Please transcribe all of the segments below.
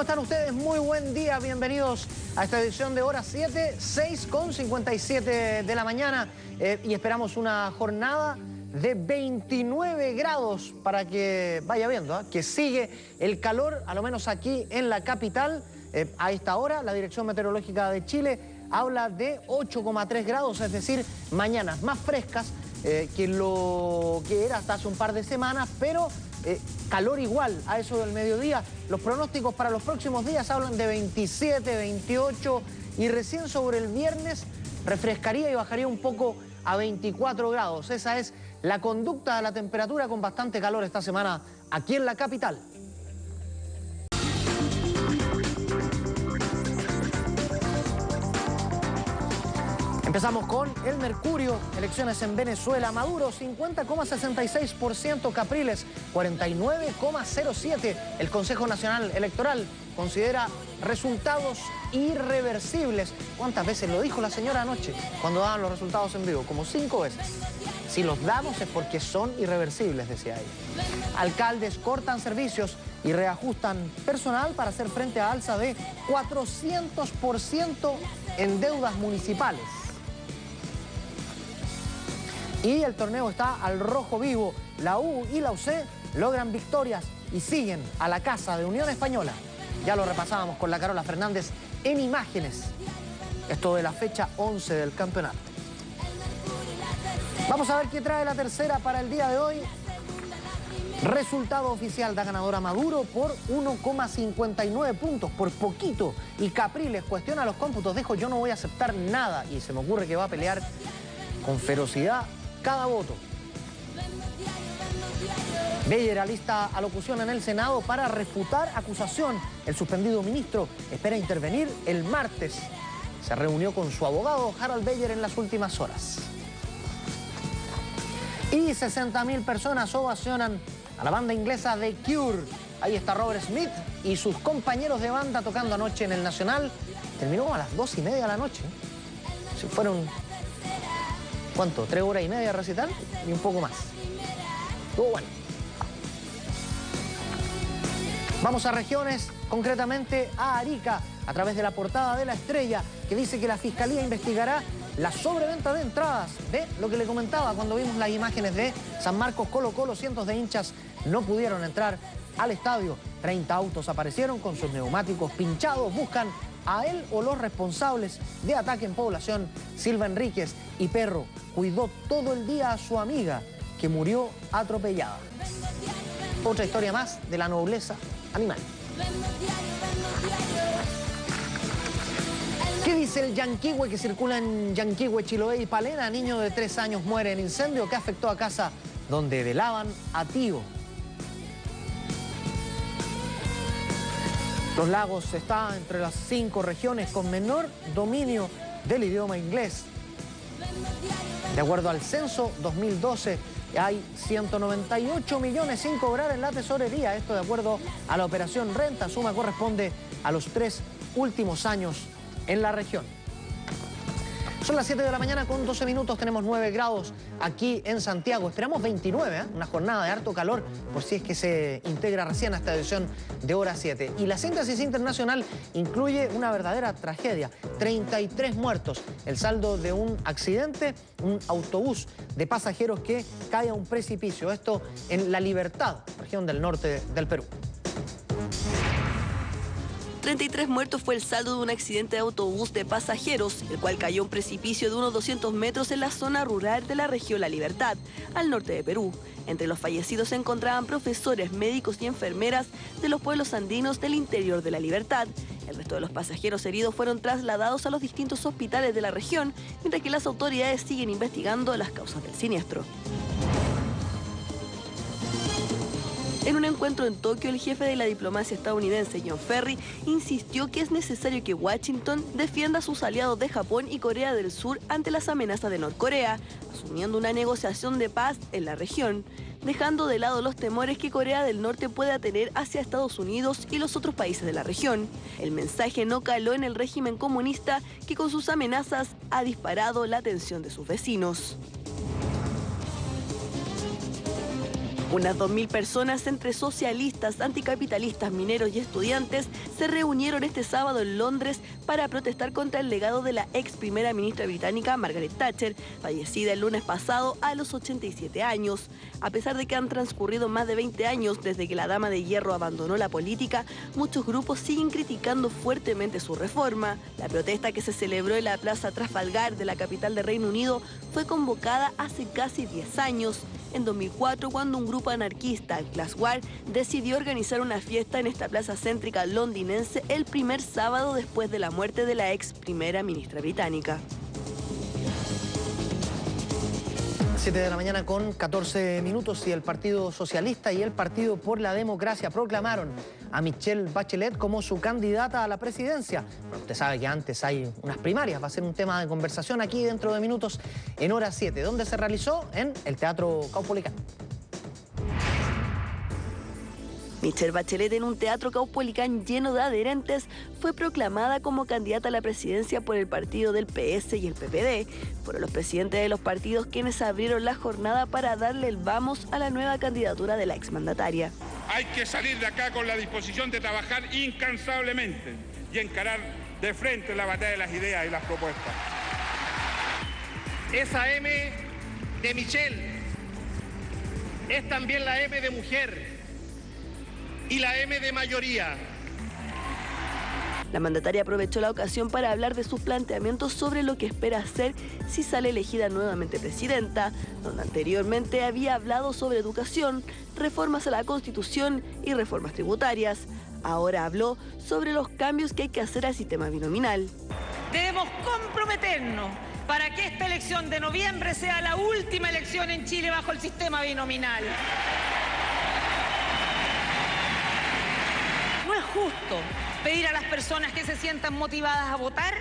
¿Cómo están ustedes? Muy buen día, bienvenidos a esta edición de Hora 7, 6:57 de la mañana y esperamos una jornada de 29 grados para que vaya viendo, que sigue el calor, a lo menos aquí en la capital. A esta hora la Dirección Meteorológica de Chile habla de 8,3 grados, es decir, mañanas más frescas que lo que era hasta hace un par de semanas, pero calor igual a eso del mediodía. Los pronósticos para los próximos días hablan de 27, 28 y recién sobre el viernes refrescaría y bajaría un poco a 24 grados. Esa es la conducta de la temperatura con bastante calor esta semana aquí en la capital. Empezamos con el Mercurio, elecciones en Venezuela, Maduro 50,66%, Capriles 49,07%. El Consejo Nacional Electoral considera resultados irreversibles. ¿Cuántas veces lo dijo la señora anoche cuando daban los resultados en vivo? Como 5 veces. Si los damos es porque son irreversibles, decía ella. Alcaldes cortan servicios y reajustan personal para hacer frente a alza de 400% en deudas municipales. Y el torneo está al rojo vivo. La U y la UC logran victorias y siguen a la casa de Unión Española. Ya lo repasábamos con la Carola Fernández en imágenes. Esto de la fecha 11 del campeonato. Vamos a ver qué trae la tercera para el día de hoy. Resultado oficial da ganadora Maduro por 1,59 puntos, por poquito. Y Capriles cuestiona los cómputos. Dijo, yo no voy a aceptar nada. Y se me ocurre que va a pelear con ferocidad cada voto. Beyer alista alocución en el Senado para refutar acusación. El suspendido ministro espera intervenir el martes. Se reunió con su abogado Harold Beyer en las últimas horas. Y 60.000 personas ovacionan a la banda inglesa The Cure. Ahí está Robert Smith y sus compañeros de banda tocando anoche en el Nacional. Terminó a las 2:30 de la noche. Se fueron... ¿Cuánto? 3 horas y media de recital y un poco más. Estuvo bueno. Vamos a regiones, concretamente a Arica, a través de la portada de La Estrella, que dice que la Fiscalía investigará la sobreventa de entradas. De lo que le comentaba cuando vimos las imágenes de San Marcos Colo-Colo, cientos de hinchas no pudieron entrar al estadio. 30 autos aparecieron con sus neumáticos pinchados, buscan a él o los responsables de ataque en población. Silva Enríquez y Perro cuidó todo el día a su amiga que murió atropellada. Otra historia más de la nobleza animal. ¿Qué dice el yanquihue que circula en Yanquihue, Chiloé y Palena? Niño de 3 años muere en incendio que afectó a casa donde velaban a tío. Los Lagos está entre las 5 regiones con menor dominio del idioma inglés. De acuerdo al censo 2012, hay 198 millones sin cobrar en la tesorería. Esto de acuerdo a la operación Renta. Suma corresponde a los 3 últimos años en la región. Son las 7 de la mañana con 12 minutos, tenemos 9 grados aquí en Santiago. Esperamos 29, una jornada de harto calor, por si es que se integra recién a esta edición de Hora 7. Y la síntesis internacional incluye una verdadera tragedia, 33 muertos. El saldo de un accidente, un autobús de pasajeros que cae a un precipicio. Esto en La Libertad, región del norte del Perú. 33 muertos fue el saldo de un accidente de autobús de pasajeros, el cual cayó a un precipicio de unos 200 metros en la zona rural de la región La Libertad, al norte de Perú. Entre los fallecidos se encontraban profesores, médicos y enfermeras de los pueblos andinos del interior de La Libertad. El resto de los pasajeros heridos fueron trasladados a los distintos hospitales de la región, mientras que las autoridades siguen investigando las causas del siniestro. En un encuentro en Tokio, el jefe de la diplomacia estadounidense, John Kerry, insistió que es necesario que Washington defienda a sus aliados de Japón y Corea del Sur ante las amenazas de Norcorea, asumiendo una negociación de paz en la región, dejando de lado los temores que Corea del Norte pueda tener hacia Estados Unidos y los otros países de la región. El mensaje no caló en el régimen comunista, que con sus amenazas ha disparado la atención de sus vecinos. Unas 2.000 personas entre socialistas, anticapitalistas, mineros y estudiantes se reunieron este sábado en Londres para protestar contra el legado de la ex primera ministra británica Margaret Thatcher, fallecida el lunes pasado a los 87 años. A pesar de que han transcurrido más de 20 años desde que la dama de hierro abandonó la política, muchos grupos siguen criticando fuertemente su reforma. La protesta, que se celebró en la Plaza Trafalgar de la capital del Reino Unido, fue convocada hace casi 10 años. En 2004, cuando un grupo anarquista, el Class War, decidió organizar una fiesta en esta plaza céntrica londinense el primer sábado después de la muerte de la ex primera ministra británica. 7 de la mañana con 14 minutos y el Partido Socialista y el Partido por la Democracia proclamaron a Michelle Bachelet como su candidata a la presidencia. Bueno, usted sabe que antes hay unas primarias, va a ser un tema de conversación aquí dentro de minutos en hora 7, donde se realizó en el Teatro Caupolicán. Michelle Bachelet, en un teatro Caupolicán lleno de adherentes, fue proclamada como candidata a la presidencia por el partido del PS y el PPD. Fueron los presidentes de los partidos quienes abrieron la jornada para darle el vamos a la nueva candidatura de la exmandataria. Hay que salir de acá con la disposición de trabajar incansablemente y encarar de frente la batalla de las ideas y las propuestas. Esa M de Michelle es también la M de mujer y la M de mayoría. La mandataria aprovechó la ocasión para hablar de sus planteamientos sobre lo que espera hacer si sale elegida nuevamente presidenta, donde anteriormente había hablado sobre educación, reformas a la Constitución y reformas tributarias. Ahora habló sobre los cambios que hay que hacer al sistema binominal. Debemos comprometernos para que esta elección de noviembre sea la última elección en Chile bajo el sistema binominal. No es justo pedir a las personas que se sientan motivadas a votar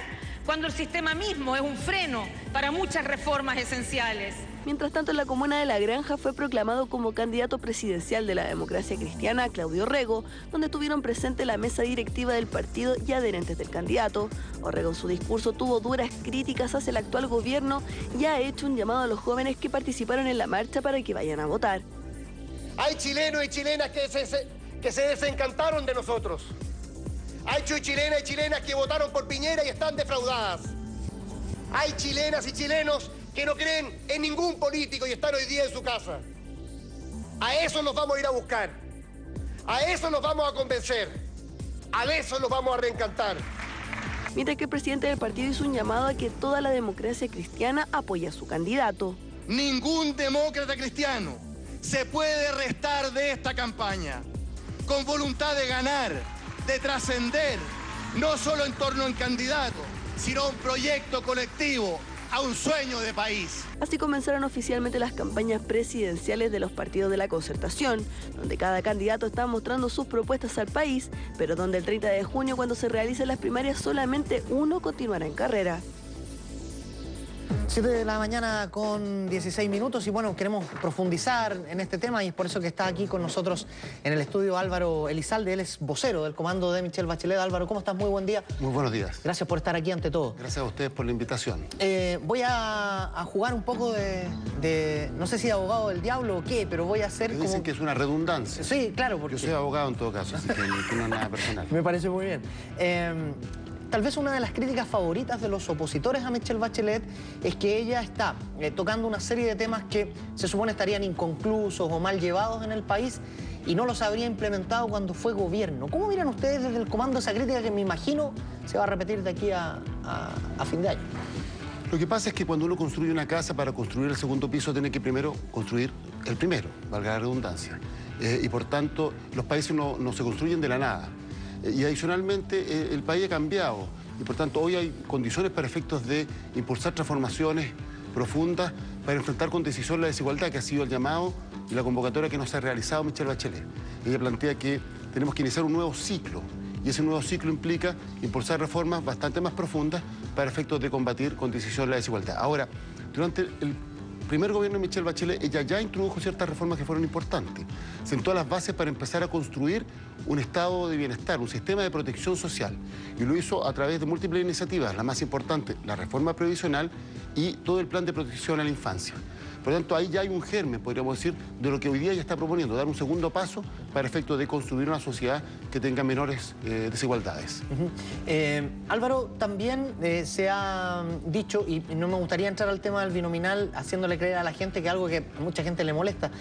cuando el sistema mismo es un freno para muchas reformas esenciales. Mientras tanto, en la comuna de La Granja fue proclamado como candidato presidencial de la Democracia Cristiana Claudio Orrego, donde estuvieron presente la mesa directiva del partido y adherentes del candidato. Orrego en su discurso tuvo duras críticas hacia el actual gobierno y ha hecho un llamado a los jóvenes que participaron en la marcha para que vayan a votar. Hay chilenos y chilenas que se desencantaron de nosotros. Hay chilenas y chilenas que votaron por Piñera y están defraudadas. Hay chilenas y chilenos que no creen en ningún político y están hoy día en su casa. A eso nos vamos a ir a buscar. A eso nos vamos a convencer. A eso nos vamos a reencantar. Mientras que el presidente del partido hizo un llamado a que toda la democracia cristiana apoye a su candidato. Ningún demócrata cristiano se puede restar de esta campaña. Con voluntad de ganar, de trascender, no solo en torno al candidato, sino a un proyecto colectivo, a un sueño de país. Así comenzaron oficialmente las campañas presidenciales de los partidos de la Concertación, donde cada candidato está mostrando sus propuestas al país, pero donde el 30 de junio, cuando se realicen las primarias, solamente uno continuará en carrera. 7 de la mañana con 16 minutos y bueno, queremos profundizar en este tema y es por eso que está aquí con nosotros en el estudio Álvaro Elizalde. Él es vocero del comando de Michelle Bachelet. Álvaro, ¿cómo estás? Muy buen día. Muy buenos días. Gracias por estar aquí ante todo. Gracias a ustedes por la invitación. Voy a jugar un poco de no sé si abogado del diablo o qué, pero voy a hacer como... Dicen que es una redundancia. Sí, claro, porque... Yo soy abogado en todo caso, así que no es nada personal. Me parece muy bien. Tal vez una de las críticas favoritas de los opositores a Michelle Bachelet es que ella está tocando una serie de temas que se supone estarían inconclusos o mal llevados en el país y no los habría implementado cuando fue gobierno. ¿Cómo miran ustedes desde el comando esa crítica que me imagino se va a repetir de aquí a fin de año? Lo que pasa es que cuando uno construye una casa, para construir el segundo piso tiene que primero construir el primero, valga la redundancia. Y por tanto, los países no se construyen de la nada. Y adicionalmente el país ha cambiado y por tanto hoy hay condiciones para efectos de impulsar transformaciones profundas para enfrentar con decisión la desigualdad, que ha sido el llamado y la convocatoria que nos ha realizado Michelle Bachelet. Ella plantea que tenemos que iniciar un nuevo ciclo y ese nuevo ciclo implica impulsar reformas bastante más profundas para efectos de combatir con decisión la desigualdad. Ahora, durante el primer gobierno de Michelle Bachelet, ella ya introdujo ciertas reformas que fueron importantes. Sentó las bases para empezar a construir un estado de bienestar, un sistema de protección social. Y lo hizo a través de múltiples iniciativas, la más importante, la reforma previsional y todo el plan de protección a la infancia. Por lo tanto, ahí ya hay un germen, podríamos decir, de lo que hoy día ya está proponiendo, dar un segundo paso para efecto de construir una sociedad que tenga menores desigualdades. Álvaro, también se ha dicho, y no me gustaría entrar al tema del binominal haciéndole creer a la gente que algo que a mucha gente le molesta,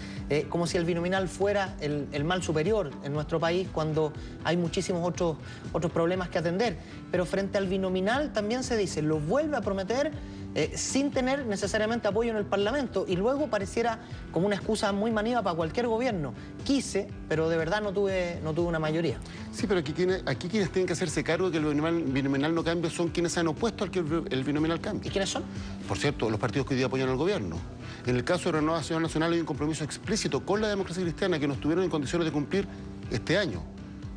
como si el binominal fuera el mal superior en nuestro país cuando hay muchísimos otros problemas que atender. Pero frente al binominal también se dice, lo vuelve a prometer sin tener necesariamente apoyo en el Parlamento, y luego pareciera como una excusa muy maniva para cualquier gobierno. Quise, pero de verdad no tuve una mayoría. Sí, pero aquí quienes tienen que hacerse cargo de que el binominal no cambie son quienes se han opuesto al que el binominal cambie. ¿Y quiénes son? Por cierto, los partidos que hoy día apoyan al gobierno. En el caso de Renovación Nacional hay un compromiso explícito con la democracia cristiana que no estuvieron en condiciones de cumplir este año.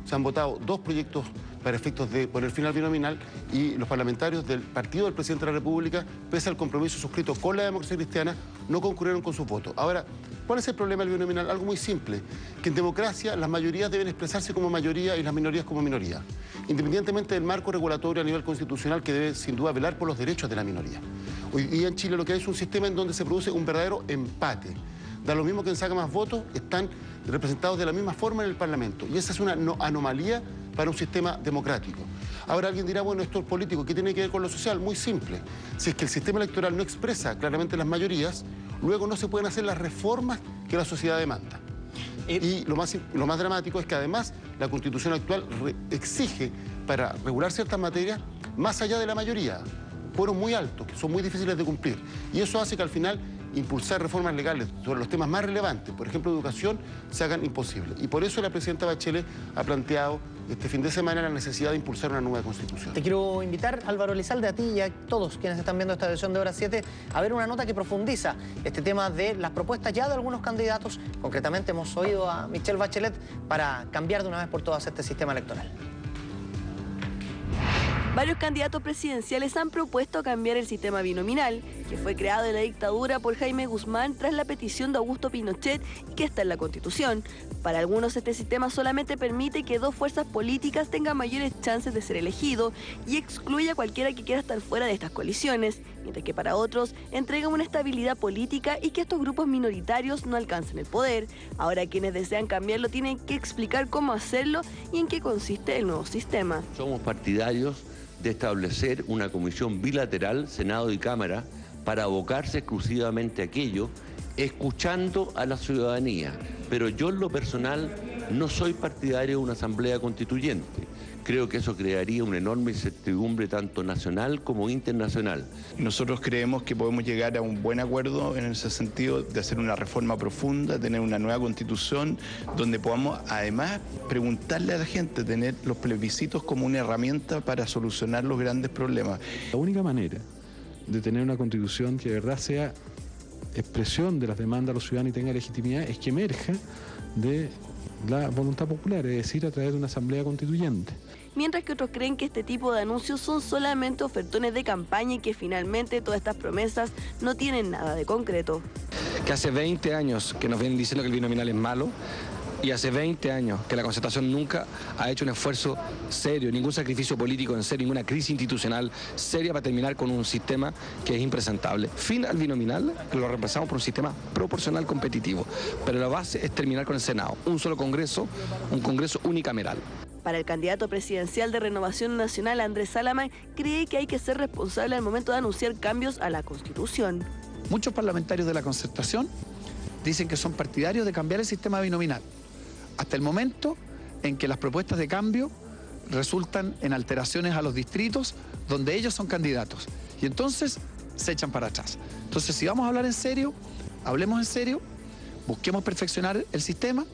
Se han votado 2 proyectos para efectos de poner fin al binominal, y los parlamentarios del partido del presidente de la República, pese al compromiso suscrito con la democracia cristiana, no concurrieron con sus votos. Ahora, ¿cuál es el problema del binominal? Algo muy simple, que en democracia las mayorías deben expresarse como mayoría y las minorías como minoría, independientemente del marco regulatorio a nivel constitucional que debe sin duda velar por los derechos de la minoría. Hoy día en Chile lo que hay es un sistema en donde se produce un verdadero empate. Da lo mismo que saca más votos, están representados de la misma forma en el Parlamento. Y esa es una anomalía para un sistema democrático. Ahora alguien dirá, bueno, esto es político, ¿qué tiene que ver con lo social? Muy simple. Si es que el sistema electoral no expresa claramente las mayorías, luego no se pueden hacer las reformas que la sociedad demanda. Y lo más dramático es que además la Constitución actual exige para regular ciertas materias más allá de la mayoría, fueron muy altos, que son muy difíciles de cumplir. Y eso hace que al final impulsar reformas legales sobre los temas más relevantes, por ejemplo educación, se hagan imposibles. Y por eso la presidenta Bachelet ha planteado este fin de semana la necesidad de impulsar una nueva constitución. Te quiero invitar, Álvaro Elizalde, a ti y a todos quienes están viendo esta edición de Hora 7, a ver una nota que profundiza este tema de las propuestas ya de algunos candidatos. Concretamente hemos oído a Michelle Bachelet para cambiar de una vez por todas este sistema electoral. Varios candidatos presidenciales han propuesto cambiar el sistema binominal, que fue creado en la dictadura por Jaime Guzmán tras la petición de Augusto Pinochet y que está en la Constitución. Para algunos este sistema solamente permite que 2 fuerzas políticas tengan mayores chances de ser elegidos y excluye a cualquiera que quiera estar fuera de estas coaliciones, mientras que para otros entrega una estabilidad política y que estos grupos minoritarios no alcancen el poder. Ahora quienes desean cambiarlo tienen que explicar cómo hacerlo y en qué consiste el nuevo sistema. Somos partidarios de establecer una comisión bilateral, Senado y Cámara, para abocarse exclusivamente a aquello, escuchando a la ciudadanía. Pero yo en lo personal no soy partidario de una asamblea constituyente. Creo que eso crearía una enorme incertidumbre tanto nacional como internacional. Nosotros creemos que podemos llegar a un buen acuerdo en ese sentido de hacer una reforma profunda, tener una nueva constitución donde podamos además preguntarle a la gente, tener los plebiscitos como una herramienta para solucionar los grandes problemas. La única manera de tener una constitución que de verdad sea expresión de las demandas de los ciudadanos y tenga legitimidad es que emerja de la voluntad popular, es decir, a través de una asamblea constituyente. Mientras que otros creen que este tipo de anuncios son solamente ofertones de campaña y que finalmente todas estas promesas no tienen nada de concreto. Que hace 20 años que nos vienen diciendo que el binominal es malo, y hace 20 años que la Concertación nunca ha hecho un esfuerzo serio, ningún sacrificio político en serio, ninguna crisis institucional seria para terminar con un sistema que es impresentable. Fin al binominal, que lo reemplazamos por un sistema proporcional competitivo, pero la base es terminar con el Senado, un solo Congreso, un Congreso unicameral. Para el candidato presidencial de Renovación Nacional, Andrés Salamán, cree que hay que ser responsable al momento de anunciar cambios a la Constitución. Muchos parlamentarios de la Concertación dicen que son partidarios de cambiar el sistema binominal, hasta el momento en que las propuestas de cambio resultan en alteraciones a los distritos donde ellos son candidatos. Y entonces se echan para atrás. Entonces, si vamos a hablar en serio, hablemos en serio, busquemos perfeccionar el sistema,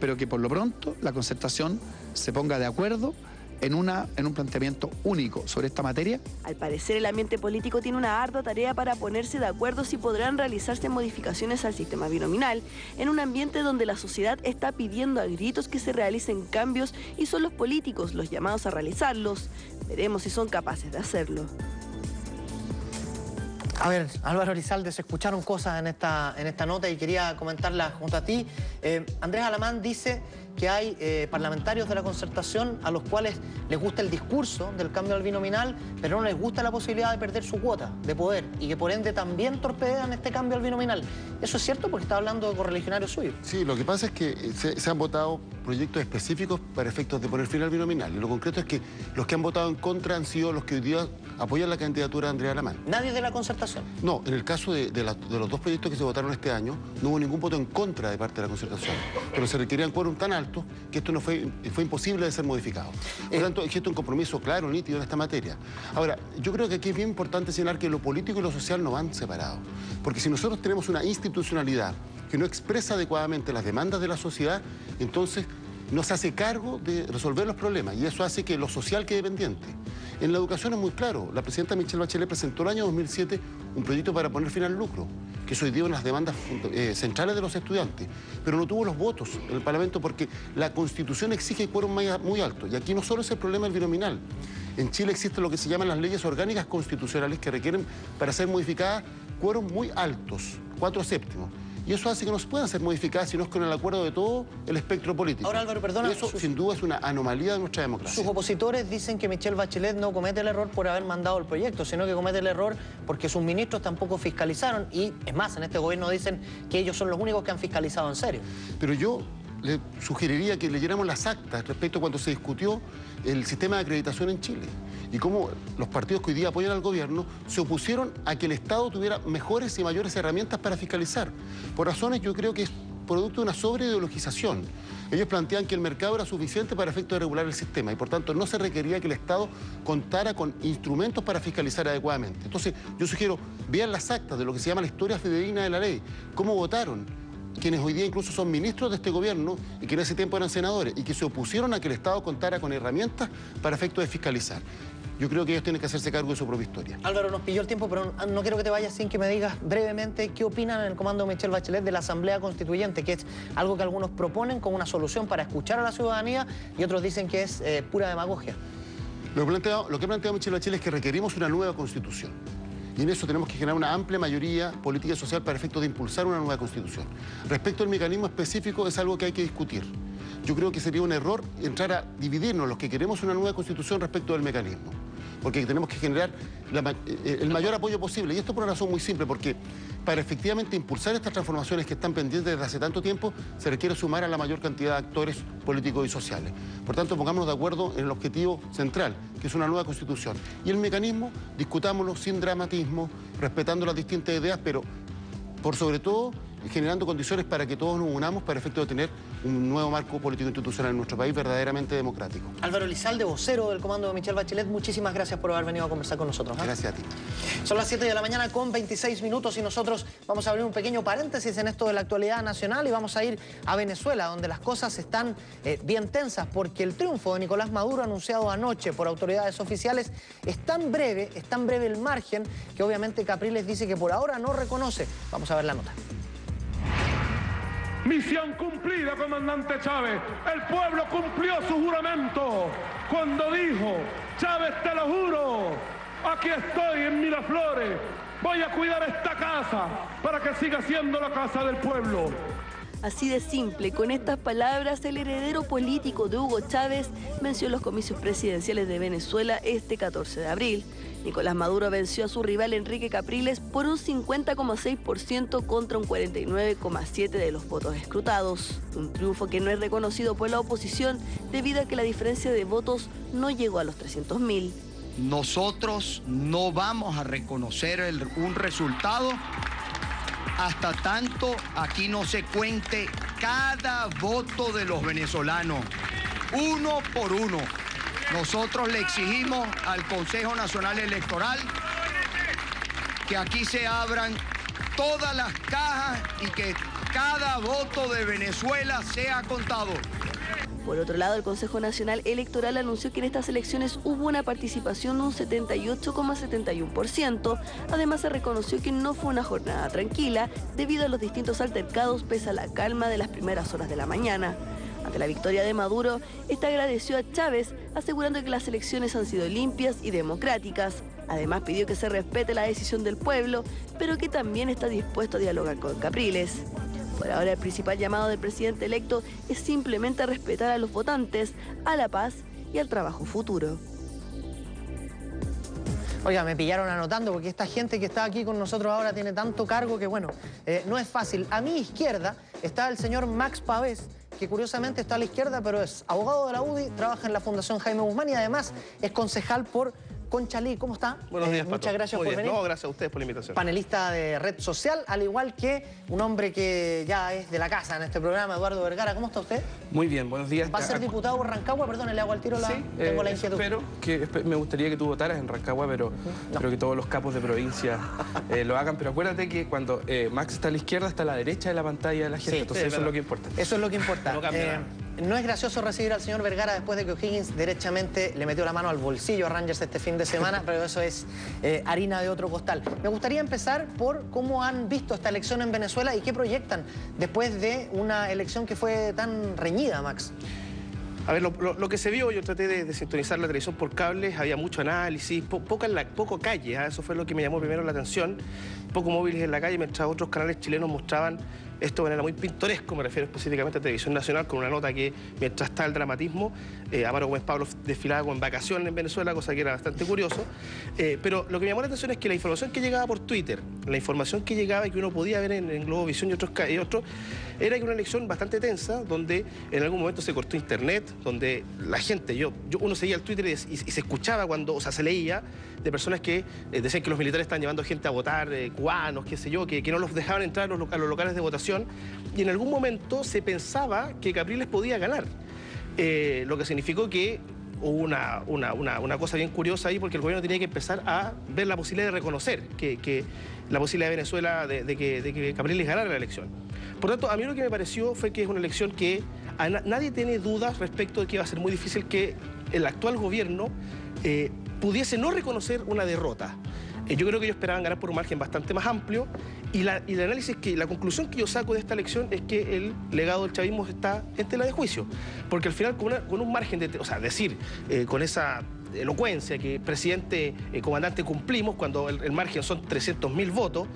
pero que por lo pronto la Concertación se ponga de acuerdo en un planteamiento único sobre esta materia. Al parecer, el ambiente político tiene una ardua tarea para ponerse de acuerdo si podrán realizarse modificaciones al sistema binominal, en un ambiente donde la sociedad está pidiendo a gritos que se realicen cambios y son los políticos los llamados a realizarlos. Veremos si son capaces de hacerlo. A ver, Álvaro Elizalde, se escucharon cosas en esta nota y quería comentarlas junto a ti. Andrés Alamán dice que hay parlamentarios de la Concertación a los cuales les gusta el discurso del cambio al binominal, pero no les gusta la posibilidad de perder su cuota de poder y que por ende también torpedean este cambio al binominal. ¿Eso es cierto? Porque está hablando de correligionarios suyos. Sí, lo que pasa es que se han votado proyectos específicos para efectos de poner fin al binominal. Y lo concreto es que los que han votado en contra han sido los que hoy día apoyan la candidatura de Andrés Alamán. ¿Nadie de la Concertación? No, en el caso de los dos proyectos que se votaron este año, no hubo ningún voto en contra de parte de la Concertación. Pero se requerían quórum tan alto que esto no fue imposible de ser modificado. Por lo tanto, existe un compromiso claro, nítido en esta materia. Ahora, yo creo que aquí es bien importante señalar que lo político y lo social no van separados. Porque si nosotros tenemos una institucionalidad que no expresa adecuadamente las demandas de la sociedad, entonces no se hace cargo de resolver los problemas y eso hace que lo social quede pendiente. En la educación es muy claro. La presidenta Michelle Bachelet presentó el año 2007 un proyecto para poner fin al lucro, que es hoy día una de las demandas centrales de los estudiantes, pero no tuvo los votos en el Parlamento porque la Constitución exige quórum muy alto. Y aquí no solo es el problema del binominal. En Chile existen lo que se llaman las leyes orgánicas constitucionales que requieren, para ser modificadas, quórum muy altos, 4/7. Y eso hace que no se puedan ser modificadas, sino es con el acuerdo de todo el espectro político. Ahora, Álvaro, perdona. Y eso, sin duda, es una anomalía de nuestra democracia. Sus opositores dicen que Michelle Bachelet no comete el error por haber mandado el proyecto, sino que comete el error porque sus ministros tampoco fiscalizaron. Y, es más, en este gobierno dicen que ellos son los únicos que han fiscalizado en serio. Pero yo le sugeriría que leyéramos las actas respecto a cuando se discutió el sistema de acreditación en Chile y cómo los partidos que hoy día apoyan al gobierno se opusieron a que el Estado tuviera mejores y mayores herramientas para fiscalizar. Por razones, yo creo que es producto de una sobreideologización. Ellos plantean que el mercado era suficiente para efectos de regular el sistema y por tanto no se requería que el Estado contara con instrumentos para fiscalizar adecuadamente. Entonces, yo sugiero, vean las actas de lo que se llama la historia fidedigna de la ley, cómo votaron quienes hoy día incluso son ministros de este gobierno y que en ese tiempo eran senadores y que se opusieron a que el Estado contara con herramientas para efectos de fiscalizar. Yo creo que ellos tienen que hacerse cargo de su propia historia. Álvaro, nos pilló el tiempo, pero no quiero que te vayas sin que me digas brevemente qué opinan en el comando de Michelle Bachelet de la Asamblea Constituyente, que es algo que algunos proponen como una solución para escuchar a la ciudadanía y otros dicen que es pura demagogia. Lo que ha planteado Michelle Bachelet es que requerimos una nueva Constitución. Y en eso tenemos que generar una amplia mayoría política y social para efectos de impulsar una nueva Constitución. Respecto al mecanismo específico, es algo que hay que discutir. Yo creo que sería un error entrar a dividirnos los que queremos una nueva Constitución respecto del mecanismo. Porque tenemos que generar el mayor apoyo posible. Y esto por una razón muy simple, porque para efectivamente impulsar estas transformaciones que están pendientes desde hace tanto tiempo, se requiere sumar a la mayor cantidad de actores políticos y sociales. Por tanto, pongámonos de acuerdo en el objetivo central, que es una nueva Constitución. Y el mecanismo, discutámoslo sin dramatismo, respetando las distintas ideas, pero por sobre todo generando condiciones para que todos nos unamos para efecto de tener un nuevo marco político institucional en nuestro país verdaderamente democrático. Álvaro Elizalde, vocero del comando de Michelle Bachelet, muchísimas gracias por haber venido a conversar con nosotros. Gracias a ti. Son las 7 de la mañana con 26 minutos y nosotros vamos a abrir un pequeño paréntesis en esto de la actualidad nacional y vamos a ir a Venezuela, donde las cosas están bien tensas porque el triunfo de Nicolás Maduro anunciado anoche por autoridades oficiales es tan breve el margen que obviamente Capriles dice que por ahora no reconoce. Vamos a ver la nota. Misión cumplida, comandante Chávez. El pueblo cumplió su juramento cuando dijo: Chávez, te lo juro, aquí estoy en Miraflores, voy a cuidar esta casa para que siga siendo la casa del pueblo. Así de simple, con estas palabras, el heredero político de Hugo Chávez venció en los comicios presidenciales de Venezuela este 14 de abril. Nicolás Maduro venció a su rival Enrique Capriles por un 50,6% contra un 49,7% de los votos escrutados. Un triunfo que no es reconocido por la oposición debido a que la diferencia de votos no llegó a los 300.000. Nosotros no vamos a reconocer un resultado hasta tanto aquí no se cuente cada voto de los venezolanos, uno por uno. Nosotros le exigimos al Consejo Nacional Electoral que aquí se abran todas las cajas y que cada voto de Venezuela sea contado. Por otro lado, el Consejo Nacional Electoral anunció que en estas elecciones hubo una participación de un 78,71%. Además, se reconoció que no fue una jornada tranquila debido a los distintos altercados pese a la calma de las primeras horas de la mañana. Ante la victoria de Maduro, este agradeció a Chávez, asegurando que las elecciones han sido limpias y democráticas. Además, pidió que se respete la decisión del pueblo, pero que también está dispuesto a dialogar con Capriles. Por ahora, el principal llamado del presidente electo es simplemente respetar a los votantes, a la paz y al trabajo futuro. Oiga, me pillaron anotando porque esta gente que está aquí con nosotros ahora tiene tanto cargo que, bueno, no es fácil. A mi izquierda está el señor Max Pavés, que curiosamente está a la izquierda, pero es abogado de la UDI, trabaja en la Fundación Jaime Guzmán y además es concejal por Conchalí. ¿Cómo está? Buenos días, muchas gracias por venir. No, gracias a ustedes por la invitación. Panelista de Red Social, al igual que un hombre que ya es de la casa en este programa, Eduardo Vergara. ¿Cómo está usted? Muy bien, buenos días. ¿Va a ser diputado por Rancagua? Perdón, le hago al tiro tengo la inquietud. Me gustaría que tú votaras en Rancagua, pero que todos los capos de provincia lo hagan. Pero acuérdate que cuando Max está a la izquierda, está a la derecha de la pantalla de la gente. Entonces eso es lo que importa. Eso es lo que importa. No es gracioso recibir al señor Vergara después de que O'Higgins derechamente le metió la mano al bolsillo a Rangers este fin de semana, pero eso es harina de otro costal. Me gustaría empezar por cómo han visto esta elección en Venezuela y qué proyectan después de una elección que fue tan reñida, Max. A ver, lo que se vio, yo traté de sintonizar la televisión por cables, había mucho análisis, poco calle, eso fue lo que me llamó primero la atención, poco móviles en la calle, mientras otros canales chilenos mostraban esto de manera muy pintoresco, me refiero específicamente a Televisión Nacional, con una nota que, mientras está el dramatismo, Amaro Gómez Pablo desfilaba en vacaciones en Venezuela, cosa que era bastante curioso. Pero lo que me llamó la atención es que la información que llegaba por Twitter, la información que llegaba y que uno podía ver en Globovisión y otros, era que una elección bastante tensa, donde en algún momento se cortó internet, donde la gente, uno seguía el Twitter y se escuchaba cuando, o sea, se leía de personas que decían que los militares estaban llevando gente a votar, cubanos, qué sé yo, que no los dejaban entrar a los locales de votación, y en algún momento se pensaba que Capriles podía ganar, lo que significó que hubo una cosa bien curiosa ahí, porque el gobierno tenía que empezar a ver la posibilidad de reconocer que la posibilidad de Venezuela de que Capriles ganara la elección. Por tanto, a mí lo que me pareció fue que es una elección que nadie tiene dudas respecto de que va a ser muy difícil que el actual gobierno pudiese no reconocer una derrota. Yo creo que ellos esperaban ganar por un margen bastante más amplio y el análisis, la conclusión que yo saco de esta elección es que el legado del chavismo está en tela de juicio, porque al final con un margen de, o sea, decir con esa elocuencia que presidente, comandante, cumplimos, cuando el margen son 300.000 votos,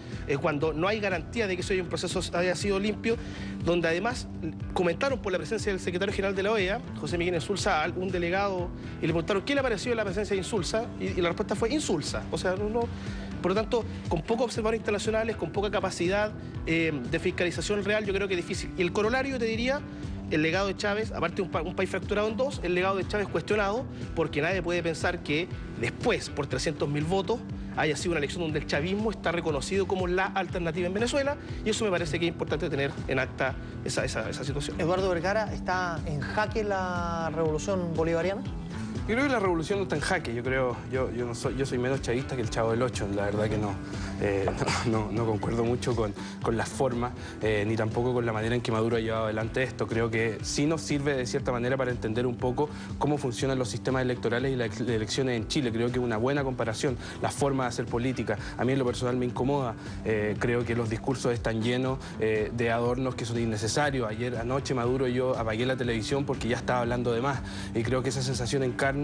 cuando no hay garantía de que eso haya un proceso haya sido limpio, donde además comentaron por la presencia del secretario general de la OEA, José Miguel Insulza, a un delegado, y le preguntaron qué le pareció de la presencia de Insulza, y la respuesta fue insulsa, o sea, por lo tanto, con pocos observadores internacionales, con poca capacidad de fiscalización real, yo creo que es difícil. Y el corolario, te diría, el legado de Chávez, aparte de un país fracturado en dos, el legado de Chávez cuestionado, porque nadie puede pensar que después, por 300.000 votos, haya sido una elección donde el chavismo está reconocido como la alternativa en Venezuela, y eso me parece que es importante tener en acta esa situación. Eduardo Vergara, ¿está en jaque la revolución bolivariana? Yo creo que la revolución no está en jaque. Yo soy menos chavista que el Chavo del Ocho. La verdad que no concuerdo mucho con las formas, ni tampoco con la manera en que Maduro ha llevado adelante esto. Creo que sí nos sirve de cierta manera para entender un poco cómo funcionan los sistemas electorales y las elecciones en Chile. Creo que es una buena comparación, la forma de hacer política. A mí en lo personal me incomoda. Creo que los discursos están llenos de adornos que son innecesarios. Anoche Maduro y yo apagué la televisión porque ya estaba hablando de más. Y creo que esa sensación encarna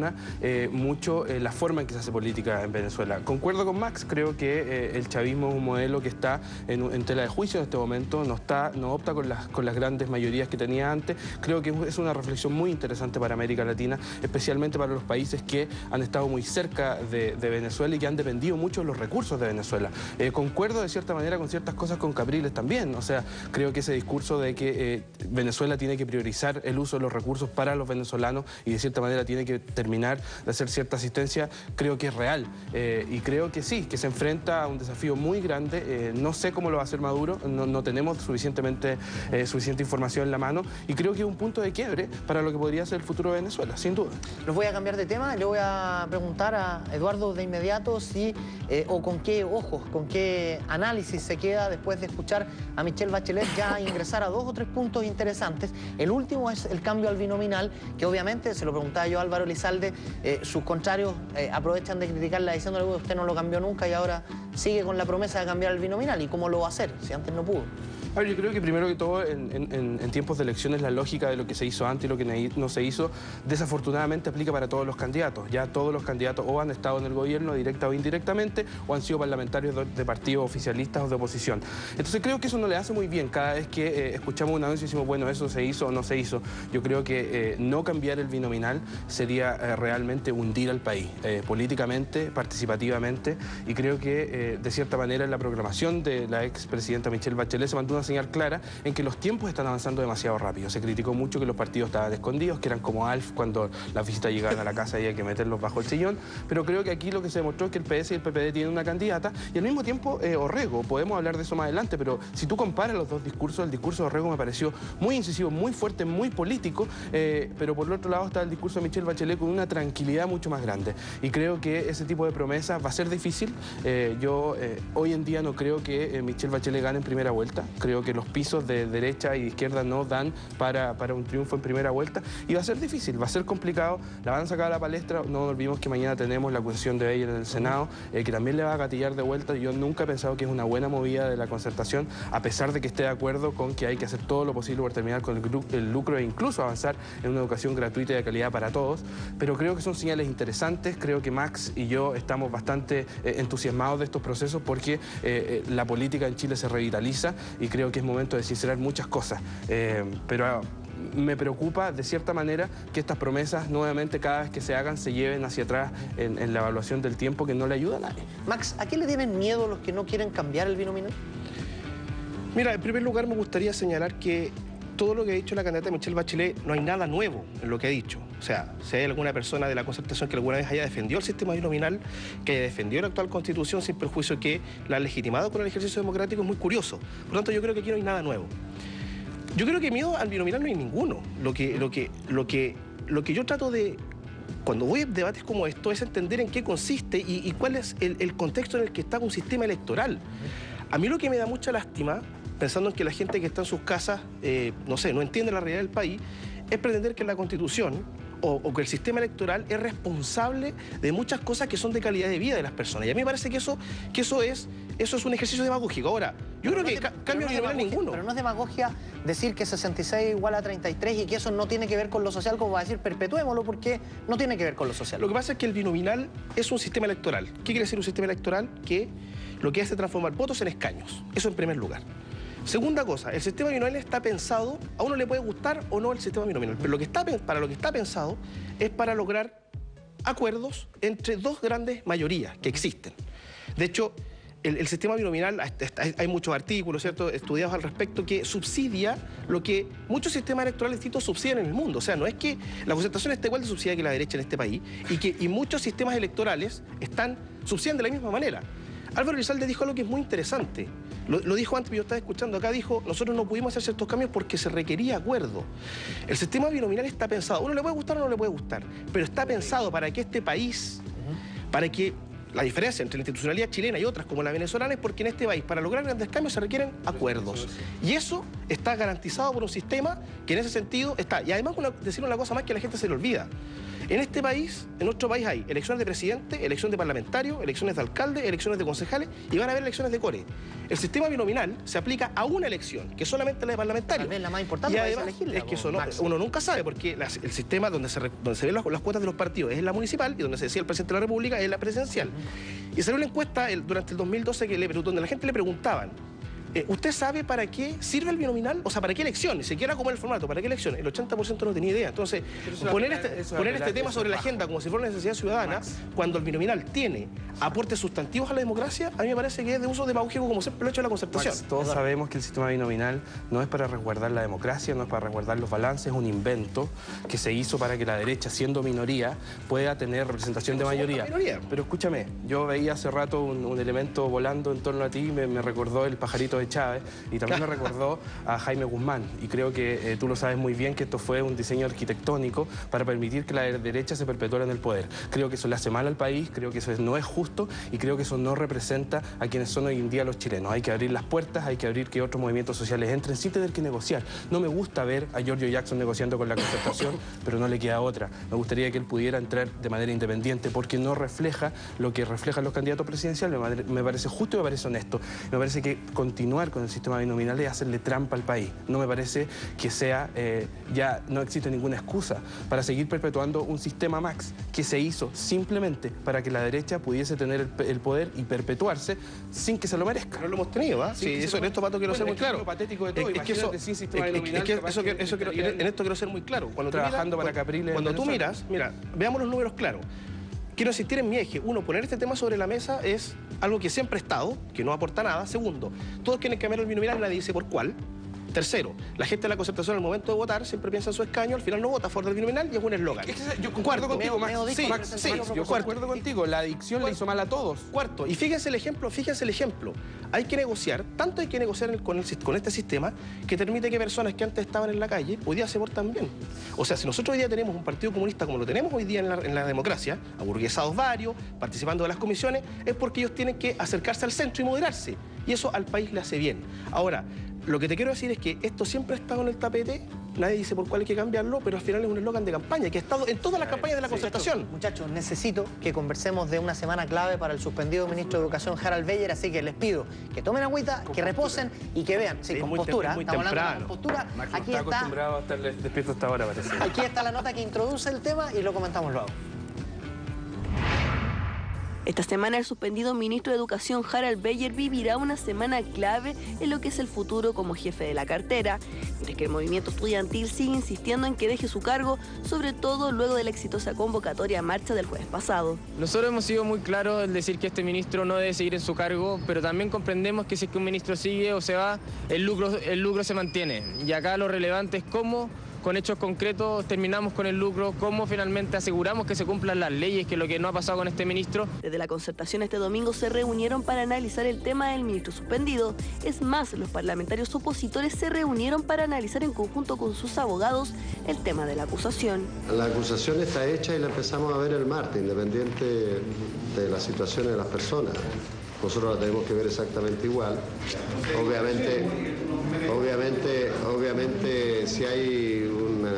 mucho la forma en que se hace política en Venezuela. Concuerdo con Max, creo que el chavismo es un modelo que está en tela de juicio en este momento, no opta con las grandes mayorías que tenía antes. Creo que es una reflexión muy interesante para América Latina, especialmente para los países que han estado muy cerca de Venezuela y que han dependido mucho de los recursos de Venezuela. Concuerdo de cierta manera con ciertas cosas con Capriles también, o sea, creo que ese discurso de que Venezuela tiene que priorizar el uso de los recursos para los venezolanos y de cierta manera tiene que terminar de hacer cierta asistencia, creo que es real. Y creo que sí, que se enfrenta a un desafío muy grande. No sé cómo lo va a hacer Maduro, no tenemos suficiente información en la mano, y creo que es un punto de quiebre para lo que podría ser el futuro de Venezuela, sin duda. Los voy a cambiar de tema, le voy a preguntar a Eduardo de inmediato si, o con qué ojos, con qué análisis se queda después de escuchar a Michelle Bachelet ya ingresar a 2 o 3 puntos interesantes. El último es el cambio al binominal, que obviamente, se lo preguntaba yo a Álvaro Elizalde, Elizalde, sus contrarios aprovechan de criticarla diciéndole que usted no lo cambió nunca y ahora sigue con la promesa de cambiar el binominal. ¿Y cómo lo va a hacer si antes no pudo? A ver, yo creo que primero que todo, en tiempos de elecciones, la lógica de lo que se hizo antes y lo que no se hizo, desafortunadamente aplica para todos los candidatos. Ya todos los candidatos o han estado en el gobierno, directa o indirectamente, o han sido parlamentarios de partidos oficialistas o de oposición. Entonces creo que eso no le hace muy bien cada vez que escuchamos un anuncio y decimos, bueno, eso se hizo o no se hizo. Yo creo que no cambiar el binominal sería realmente hundir al país, políticamente, participativamente, y creo que de cierta manera en la programación de la expresidenta Michelle Bachelet se mantuvo una señal clara en que los tiempos están avanzando demasiado rápido. Se criticó mucho que los partidos estaban escondidos, que eran como Alf cuando las visitas llegaban a la casa y había que meterlos bajo el sillón, pero creo que aquí lo que se demostró es que el PS y el PPD tienen una candidata y al mismo tiempo Orrego, podemos hablar de eso más adelante, pero si tú comparas los dos discursos, el discurso de Orrego me pareció muy incisivo, muy fuerte, muy político, pero por el otro lado está el discurso de Michelle Bachelet con una tranquilidad mucho más grande y creo que ese tipo de promesas va a ser difícil. Yo hoy en día no creo que Michelle Bachelet gane en primera vuelta, creo que los pisos de derecha y de izquierda no dan para un triunfo en primera vuelta y va a ser difícil, va a ser complicado, la van a sacar a la palestra, no olvidemos que mañana tenemos la acusación de Beyer en el Senado, que también le va a gatillar de vuelta. Yo nunca he pensado que es una buena movida de la Concertación, a pesar de que esté de acuerdo con que hay que hacer todo lo posible por terminar con el lucro e incluso avanzar en una educación gratuita y de calidad para todos, pero creo que son señales interesantes, creo que Max y yo estamos bastante entusiasmados de estos procesos porque la política en Chile se revitaliza y creo que es momento de sincerar muchas cosas, pero me preocupa de cierta manera que estas promesas nuevamente cada vez que se hagan se lleven hacia atrás en la evaluación del tiempo, que no le ayuda a nadie. Max, ¿a qué le tienen miedo los que no quieren cambiar el binominal? Mira, en primer lugar me gustaría señalar que todo lo que ha dicho la candidata Michelle Bachelet no hay nada nuevo en lo que ha dicho. O sea, si hay alguna persona de la Concertación que alguna vez haya defendido el sistema binominal, que haya defendido la actual Constitución sin perjuicio que la ha legitimado con el ejercicio democrático, es muy curioso. Por lo tanto, yo creo que aquí no hay nada nuevo. Yo creo que miedo al binominal no hay ninguno. Lo que yo trato de, cuando voy a debates como esto, es entender en qué consiste y cuál es el contexto en el que está un sistema electoral. A mí lo que me da mucha lástima, pensando en que la gente que está en sus casas, no sé, no entiende la realidad del país, es pretender que la Constitución o que el sistema electoral es responsable de muchas cosas que son de calidad de vida de las personas. Y a mí me parece que eso es un ejercicio demagógico. Ahora, yo creo que cambio binominal ninguno. Pero no es demagogia decir que 66 igual a 33 y que eso no tiene que ver con lo social, como va a decir perpetuémoslo, porque no tiene que ver con lo social. Lo que pasa es que el binominal es un sistema electoral. ¿Qué quiere decir un sistema electoral? Que lo que hace es transformar votos en escaños. Eso en primer lugar. Segunda cosa, el sistema binominal está pensado, a uno le puede gustar o no el sistema binominal, pero para lo que está pensado es para lograr acuerdos entre dos grandes mayorías que existen. De hecho, el sistema binominal, hay muchos artículos, ¿cierto?, estudiados al respecto, que subsidia lo que muchos sistemas electorales distintos subsidian en el mundo. O sea, no es que la Concertación esté igual de subsidiada que la derecha en este país y muchos sistemas electorales subsidian de la misma manera. Álvaro Elizalde dijo algo que es muy interesante. Lo dijo antes, yo estaba escuchando acá, dijo, nosotros no pudimos hacer ciertos cambios porque se requería acuerdo. El sistema binominal está pensado, uno le puede gustar o no le puede gustar, pero está pensado para que este país, para que la diferencia entre la institucionalidad chilena y otras como la venezolana es porque en este país, para lograr grandes cambios, se requieren acuerdos. Y eso está garantizado por un sistema que en ese sentido está. Y además, decir una cosa más que a la gente se le olvida. En este país, en nuestro país hay elecciones de presidente, elecciones de parlamentario, elecciones de alcalde, elecciones de concejales y van a haber elecciones de core. El sistema binominal se aplica a una elección, que es solamente la de parlamentario. Tal vez la más importante, y además, es que eso uno nunca sabe, porque el sistema donde se ven las cuotas de los partidos es la municipal y donde se decía el presidente de la República es la presidencial. Y salió una encuesta durante el 2012 donde la gente le preguntaban, ¿usted sabe para qué sirve el binominal? O sea, ¿para qué elecciones? Se quiera como el formato, ¿para qué elecciones? El 80% no tenía idea. Entonces, poner este tema sobre la agenda como si fuera una necesidad ciudadana, cuando el binominal tiene aportes sustantivos a la democracia, a mí me parece que es de uso demagógico como siempre lo ha hecho la Concertación. Max, todos sabemos que el sistema binominal no es para resguardar la democracia, no es para resguardar los balances, es un invento que se hizo para que la derecha, siendo minoría, pueda tener representación de mayoría. Pero escúchame, yo veía hace rato un elemento volando en torno a ti, me recordó el pajarito de Chávez y también me recordó a Jaime Guzmán. Y creo que tú lo sabes muy bien que esto fue un diseño arquitectónico para permitir que la derecha se perpetuara en el poder. Creo que eso le hace mal al país, creo que eso no es justo y creo que eso no representa a quienes son hoy en día los chilenos. Hay que abrir las puertas, hay que abrir que otros movimientos sociales entren sin tener que negociar. No me gusta ver a Giorgio Jackson negociando con la Concertación, pero no le queda otra. Me gustaría que él pudiera entrar de manera independiente porque no refleja lo que reflejan los candidatos presidenciales. Me parece justo y me parece honesto. Me parece que continuar con el sistema binominal es hacerle trampa al país. No me parece que sea, ya no existe ninguna excusa para seguir perpetuando un sistema Max que se hizo simplemente para que la derecha pudiese tener el poder y perpetuarse sin que se lo merezca. No lo hemos tenido, ¿ah? Sí, eso en esto, Pato, quiero ser muy claro. Lo patético de todo, en esto quiero ser muy claro. Cuando tú miras, mira, veamos los números claros. Quiero insistir en mi eje. Uno, poner este tema sobre la mesa es algo que siempre ha estado, que no aporta nada. Segundo, todos quieren cambiar el binominal, nadie dice por cuál. Tercero, la gente de la Concertación al momento de votar siempre piensa en su escaño, al final no vota a favor del binominal y es un eslogan. Yo concuerdo contigo, Max. Yo concuerdo contigo. La adicción le hizo mal a todos. Cuarto, y fíjense el ejemplo. Hay que negociar, tanto hay que negociar con este sistema que permite que personas que antes estaban en la calle hoy día se portan bien. O sea, si nosotros hoy día tenemos un partido comunista como lo tenemos hoy día en la democracia, aburguesados varios, participando de las comisiones, es porque ellos tienen que acercarse al centro y moderarse. Y eso al país le hace bien. Ahora, lo que te quiero decir es que esto siempre ha estado en el tapete, nadie dice por cuál hay que cambiarlo, pero al final es un eslogan de campaña que ha estado en todas las campañas de la Concertación. Muchachos, necesito que conversemos de una semana clave para el suspendido ministro de Educación, Harald Beyer, así que les pido que tomen agüita, que reposen y que vean. Sí, con postura. Estamos hablando de compostura. Aquí está acostumbrado a estar despierto hasta ahora, parece. Aquí está la nota que introduce el tema y lo comentamos luego. Esta semana el suspendido ministro de Educación Harald Beyer vivirá una semana clave en lo que es el futuro como jefe de la cartera, mientras que el movimiento estudiantil sigue insistiendo en que deje su cargo, sobre todo luego de la exitosa convocatoria a marcha del jueves pasado. Nosotros hemos sido muy claros en decir que este ministro no debe seguir en su cargo, pero también comprendemos que si es que un ministro sigue o se va, el lucro se mantiene. Y acá lo relevante es cómo, con hechos concretos, terminamos con el lucro, cómo finalmente aseguramos que se cumplan las leyes, que es lo que no ha pasado con este ministro. Desde la Concertación este domingo se reunieron para analizar el tema del ministro suspendido. Es más, los parlamentarios opositores se reunieron para analizar en conjunto con sus abogados el tema de la acusación. La acusación está hecha y la empezamos a ver el martes, independiente de las situaciones de las personas. Nosotros la tenemos que ver exactamente igual. Obviamente, si hay una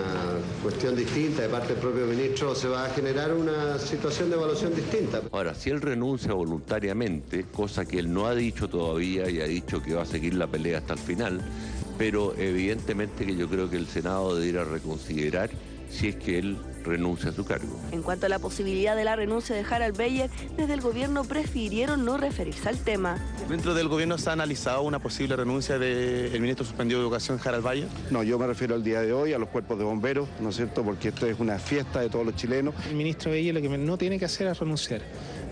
cuestión distinta de parte del propio ministro, se va a generar una situación de evaluación distinta. Ahora, si él renuncia voluntariamente, cosa que él no ha dicho todavía y ha dicho que va a seguir la pelea hasta el final, pero evidentemente que yo creo que el Senado debería reconsiderar si es que él renuncia a su cargo. En cuanto a la posibilidad de la renuncia de Harald Beyer, desde el gobierno prefirieron no referirse al tema. ¿Dentro del gobierno se ha analizado una posible renuncia del ministro suspendido de Educación, Harald Beyer? No, yo me refiero al día de hoy, a los cuerpos de bomberos, ¿no es cierto? Porque esto es una fiesta de todos los chilenos. El ministro Beyer lo que no tiene que hacer es renunciar.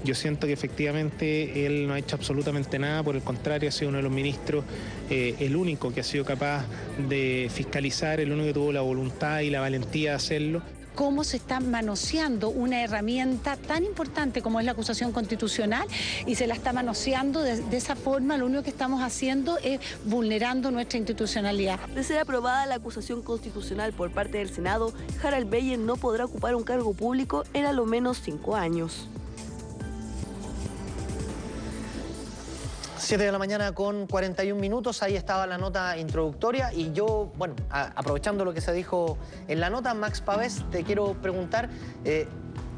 Yo siento que efectivamente él no ha hecho absolutamente nada, por el contrario, ha sido uno de los ministros, el único que ha sido capaz de fiscalizar, el único que tuvo la voluntad y la valentía de hacerlo. Cómo se está manoseando una herramienta tan importante como es la acusación constitucional y se la está manoseando de esa forma. Lo único que estamos haciendo es vulnerando nuestra institucionalidad. De ser aprobada la acusación constitucional por parte del Senado, Harald Beyer no podrá ocupar un cargo público en a lo menos 5 años. 7 de la mañana con 41 minutos, ahí estaba la nota introductoria y yo, bueno, aprovechando lo que se dijo en la nota, Max Pavés, te quiero preguntar,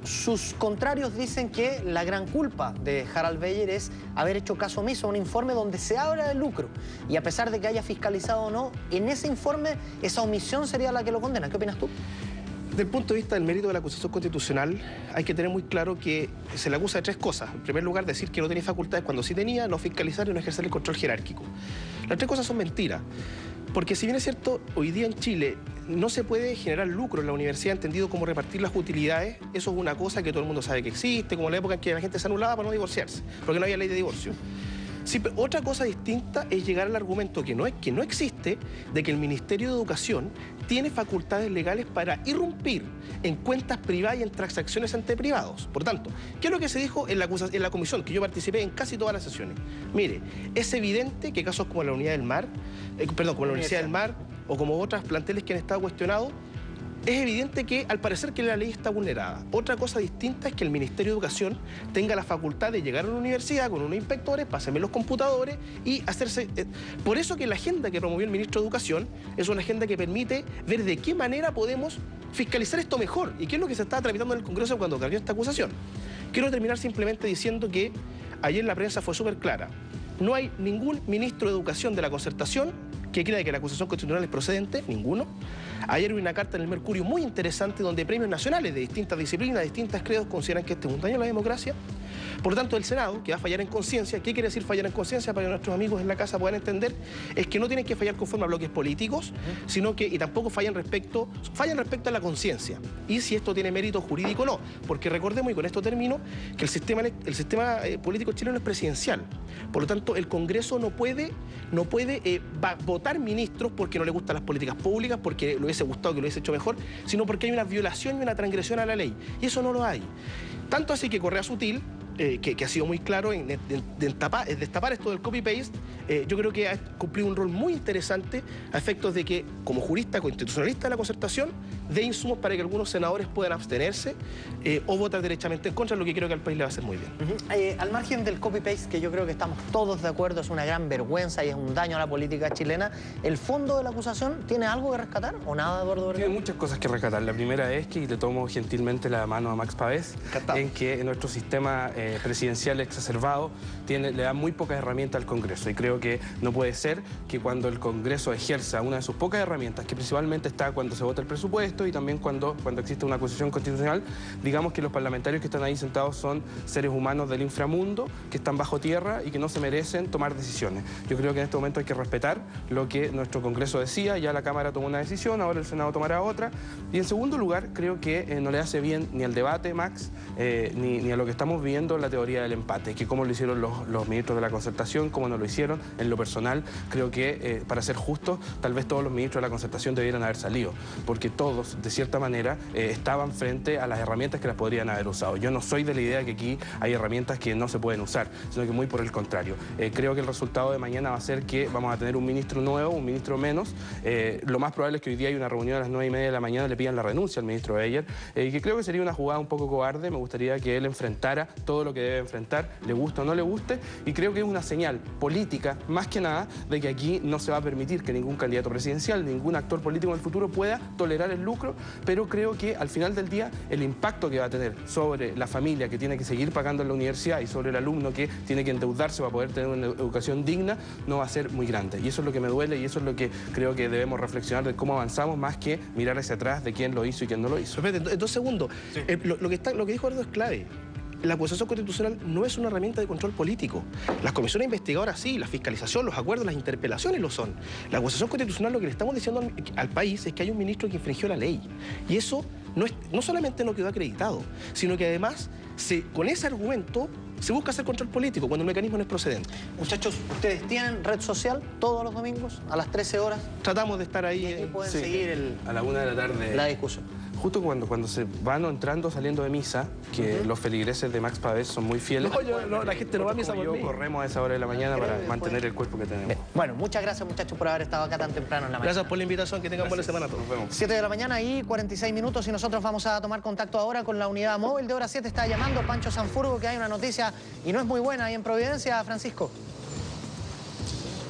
sus contrarios dicen que la gran culpa de Harald Beyer es haber hecho caso omiso a un informe donde se habla de lucro y a pesar de que haya fiscalizado o no, en ese informe esa omisión sería la que lo condena. ¿Qué opinas tú? Desde el punto de vista del mérito de la acusación constitucional, hay que tener muy claro que se le acusa de 3 cosas. En primer lugar, decir que no tenía facultades cuando sí tenía, no fiscalizar y no ejercer el control jerárquico. Las 3 cosas son mentiras. Porque si bien es cierto, hoy día en Chile no se puede generar lucro en la universidad entendido como repartir las utilidades, eso es una cosa que todo el mundo sabe que existe, como la época en que la gente se anulaba para no divorciarse, porque no había ley de divorcio. Sí, pero otra cosa distinta es llegar al argumento que no existe de que el Ministerio de Educación tiene facultades legales para irrumpir en cuentas privadas y en transacciones entre privados. Por tanto, ¿qué es lo que se dijo en la comisión? Que yo participé en casi todas las sesiones. Mire, es evidente que casos como la Unidad del Mar, como la Universidad del Mar o como otras planteles que han estado cuestionados, es evidente que al parecer que la ley está vulnerada. Otra cosa distinta es que el Ministerio de Educación tenga la facultad de llegar a una universidad con unos inspectores, pásenme los computadores y hacerse... Por eso que la agenda que promovió el Ministro de Educación es una agenda que permite ver de qué manera podemos fiscalizar esto mejor y qué es lo que se está tramitando en el Congreso cuando cayó esta acusación. Quiero terminar simplemente diciendo que ayer la prensa fue súper clara. No hay ningún ministro de Educación de la Concertación que crea que la acusación constitucional es procedente, ninguno. Ayer hubo una carta en el Mercurio muy interesante donde premios nacionales de distintas disciplinas, de distintas credos, consideran que este es un daño a la democracia. Por lo tanto, el Senado, que va a fallar en conciencia, ¿qué quiere decir fallar en conciencia? Para que nuestros amigos en la casa puedan entender, es que no tienen que fallar conforme a bloques políticos, sino que, y tampoco fallan respecto a la conciencia. Y si esto tiene mérito jurídico o no. Porque recordemos, y con esto termino, que el sistema político chileno es presidencial. Por lo tanto, el Congreso no puede votar ministros porque no le gustan las políticas públicas, porque le hubiese gustado que lo hubiese hecho mejor, sino porque hay una violación y una transgresión a la ley. Y eso no lo hay. Tanto así que Correa Sutil, que ha sido muy claro en destapar esto del copy-paste, yo creo que ha cumplido un rol muy interesante a efectos de que, como jurista constitucionalista de la Concertación, dé insumos para que algunos senadores puedan abstenerse o votar derechamente en contra, lo que creo que al país le va a hacer muy bien. Al margen del copy-paste, que yo creo que estamos todos de acuerdo, es una gran vergüenza y es un daño a la política chilena, ¿el fondo de la acusación tiene algo que rescatar o nada, Eduardo Vergara? Tiene muchas cosas que rescatar. La primera es que, y le tomo gentilmente la mano a Max Pavés, en que en nuestro sistema presidencial exacerbado le da muy pocas herramientas al Congreso, y creo que no puede ser que cuando el Congreso ejerza una de sus pocas herramientas, que principalmente está cuando se vota el presupuesto y también cuando existe una acusación constitucional, digamos que los parlamentarios que están ahí sentados son seres humanos del inframundo, que están bajo tierra y que no se merecen tomar decisiones. Yo creo que en este momento hay que respetar lo que nuestro Congreso decía, ya la Cámara tomó una decisión, ahora el Senado tomará otra, y en segundo lugar creo que no le hace bien ni al debate, Max, ni a lo que estamos viendo la teoría del empate, que como lo hicieron los ministros de la Concertación, como no lo hicieron. En lo personal, creo que, para ser justos, tal vez todos los ministros de la Concertación debieran haber salido, porque todos, de cierta manera, estaban frente a las herramientas que las podrían haber usado. Yo no soy de la idea que aquí hay herramientas que no se pueden usar, sino que muy por el contrario. Creo que el resultado de mañana va a ser que vamos a tener un ministro nuevo, un ministro menos. Lo más probable es que hoy día hay una reunión a las 9:30 de la mañana, le pidan la renuncia al ministro Beyer, que creo que sería una jugada un poco cobarde. Me gustaría que él enfrentara todo lo que debe enfrentar, le guste o no le guste, y creo que es una señal política, más que nada, de que aquí no se va a permitir que ningún candidato presidencial, ningún actor político en el futuro pueda tolerar el lucro, pero creo que al final del día el impacto que va a tener sobre la familia que tiene que seguir pagando en la universidad y sobre el alumno que tiene que endeudarse para poder tener una educación digna no va a ser muy grande. Y eso es lo que me duele y eso es lo que creo que debemos reflexionar de cómo avanzamos, más que mirar hacia atrás de quién lo hizo y quién no lo hizo. En 2 segundos, sí. Lo que dijo Eduardo es clave. La acusación constitucional no es una herramienta de control político. Las comisiones investigadoras sí, la fiscalización, los acuerdos, las interpelaciones lo son. La acusación constitucional, lo que le estamos diciendo al país es que hay un ministro que infringió la ley. Y eso no solamente no quedó acreditado, sino que además, con ese argumento, se busca hacer control político cuando el mecanismo no es procedente. Muchachos, ¿ustedes tienen red social todos los domingos a las 13 horas? Tratamos de estar ahí. Y aquí pueden seguir a la 1 de la tarde la discusión. Justo cuando se van entrando saliendo de misa, que los feligreses de Max Pavés son muy fieles. No, la gente no va a misa por mí. Corremos a esa hora de la mañana para mantener el cuerpo que tenemos. Bien. Bueno, muchas gracias, muchachos, por haber estado acá tan temprano en la mañana. Gracias por la invitación, que tengan buena semana a todos. Nos vemos. 7 de la mañana y 46 minutos y nosotros vamos a tomar contacto ahora con la unidad móvil de Hora 7. Está llamando Pancho Sanfurgo, que hay una noticia y no es muy buena ahí en Providencia, Francisco.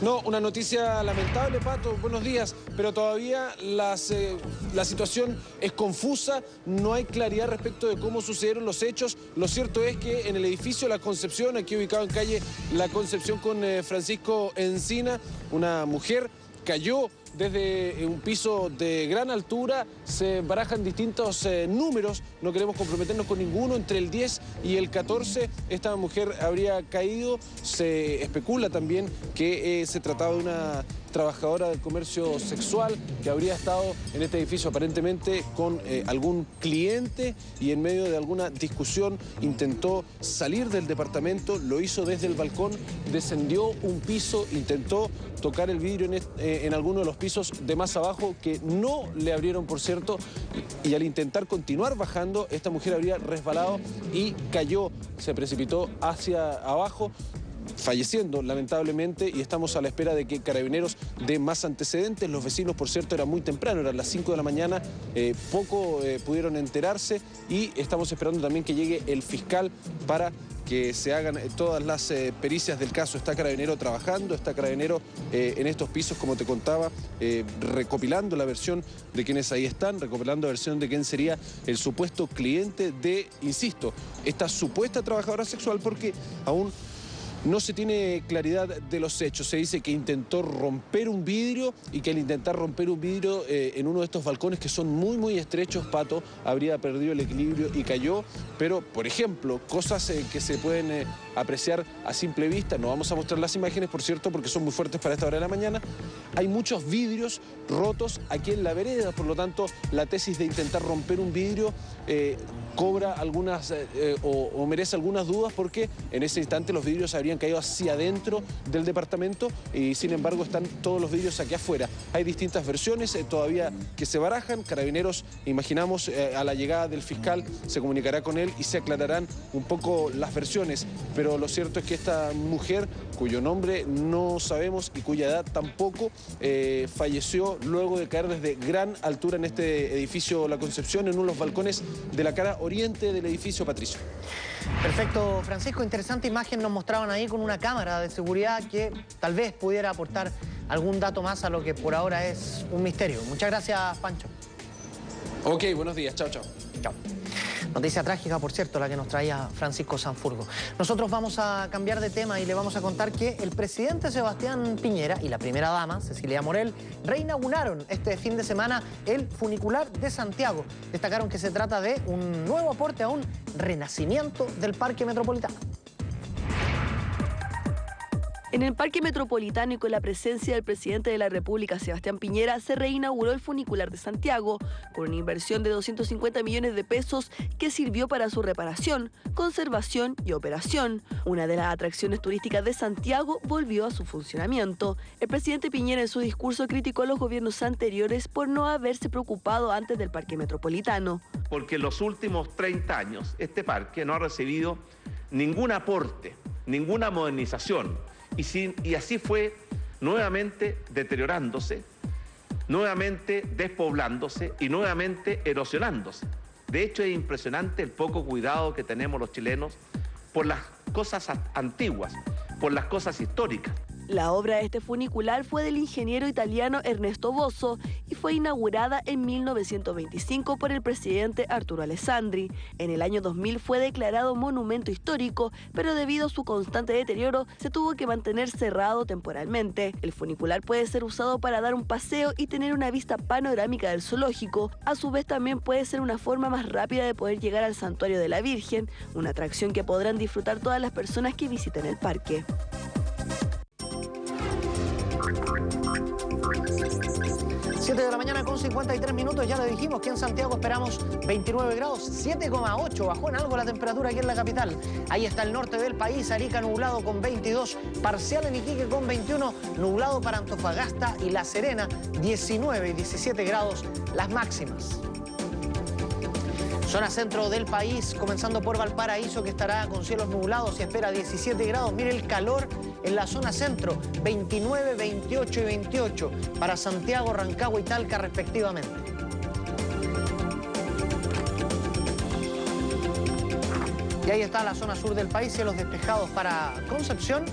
No, una noticia lamentable, Pato, buenos días, pero todavía la situación es confusa, no hay claridad respecto de cómo sucedieron los hechos. Lo cierto es que en el edificio La Concepción, aquí ubicado en calle La Concepción con Francisco Encina, una mujer cayó desde un piso de gran altura. Se barajan distintos números, no queremos comprometernos con ninguno. Entre el 10 y el 14 esta mujer habría caído. Se especula también que se trataba de una trabajadora del comercio sexual que habría estado en este edificio aparentemente con algún cliente y en medio de alguna discusión intentó salir del departamento, lo hizo desde el balcón, descendió un piso, intentó tocar el vidrio en alguno de los pisos de más abajo que no le abrieron, por cierto, y al intentar continuar bajando, esta mujer habría resbalado y cayó, se precipitó hacia abajo, falleciendo lamentablemente, y estamos a la espera de que Carabineros dé más antecedentes. Los vecinos, por cierto, era muy temprano, eran las 5 de la mañana, poco pudieron enterarse, y estamos esperando también que llegue el fiscal para que se hagan todas las pericias del caso. Está Carabinero trabajando, está Carabinero en estos pisos, como te contaba, recopilando la versión de quienes ahí están, recopilando la versión de quién sería el supuesto cliente de, insisto, esta supuesta trabajadora sexual, porque aún no se tiene claridad de los hechos. Se dice que intentó romper un vidrio y que al intentar romper un vidrio en uno de estos balcones que son muy estrechos, Pato, habría perdido el equilibrio y cayó. Pero, por ejemplo, cosas que se pueden apreciar a simple vista, no vamos a mostrar las imágenes, por cierto, porque son muy fuertes para esta hora de la mañana. Hay muchos vidrios rotos aquí en la vereda, por lo tanto, la tesis de intentar romper un vidrio cobra algunas o merece algunas dudas, porque en ese instante los vidrios habrían caído hacia adentro del departamento y sin embargo están todos los vidrios aquí afuera. Hay distintas versiones todavía que se barajan. Carabineros, imaginamos, a la llegada del fiscal se comunicará con él y se aclararán un poco las versiones, pero lo cierto es que esta mujer, cuyo nombre no sabemos y cuya edad tampoco, falleció luego de caer desde gran altura en este edificio La Concepción, en uno de los balcones de la cara oriente del edificio Patricio. Perfecto, Francisco. Interesante imagen nos mostraban ahí con una cámara de seguridad que tal vez pudiera aportar algún dato más a lo que por ahora es un misterio. Muchas gracias, Pancho. Ok, buenos días. Chao, chao. Chao. Noticia trágica, por cierto, la que nos traía Francisco Sanfurgo. Nosotros vamos a cambiar de tema y le vamos a contar que el presidente Sebastián Piñera y la primera dama, Cecilia Morel, reinauguraron este fin de semana el funicular de Santiago. Destacaron que se trata de un nuevo aporte a un renacimiento del Parque Metropolitano. En el Parque Metropolitano y con la presencia del presidente de la República, Sebastián Piñera, se reinauguró el funicular de Santiago, con una inversión de 250 millones de pesos que sirvió para su reparación, conservación y operación. Una de las atracciones turísticas de Santiago volvió a su funcionamiento. El presidente Piñera en su discurso criticó a los gobiernos anteriores por no haberse preocupado antes del Parque Metropolitano. Porque en los últimos 30 años este parque no ha recibido ningún aporte, ninguna modernización. Y así fue nuevamente deteriorándose, nuevamente despoblándose y nuevamente erosionándose. De hecho, es impresionante el poco cuidado que tenemos los chilenos por las cosas antiguas, por las cosas históricas. La obra de este funicular fue del ingeniero italiano Ernesto Bozzo y fue inaugurada en 1925 por el presidente Arturo Alessandri. En el año 2000 fue declarado monumento histórico, pero debido a su constante deterioro se tuvo que mantener cerrado temporalmente. El funicular puede ser usado para dar un paseo y tener una vista panorámica del zoológico. A su vez también puede ser una forma más rápida de poder llegar al Santuario de la Virgen, una atracción que podrán disfrutar todas las personas que visiten el parque. 7 de la mañana con 53 minutos, ya le dijimos que en Santiago esperamos 29 grados, 7,8, bajó en algo la temperatura aquí en la capital. Ahí está el norte del país, Arica nublado con 22, parcial en Iquique con 21, nublado para Antofagasta y La Serena, 19 y 17 grados las máximas. Zona centro del país, comenzando por Valparaíso, que estará con cielos nublados y espera 17 grados. Mire el calor en la zona centro, 29, 28 y 28 para Santiago, Rancagua y Talca respectivamente. Y ahí está la zona sur del país, cielos despejados para Concepción,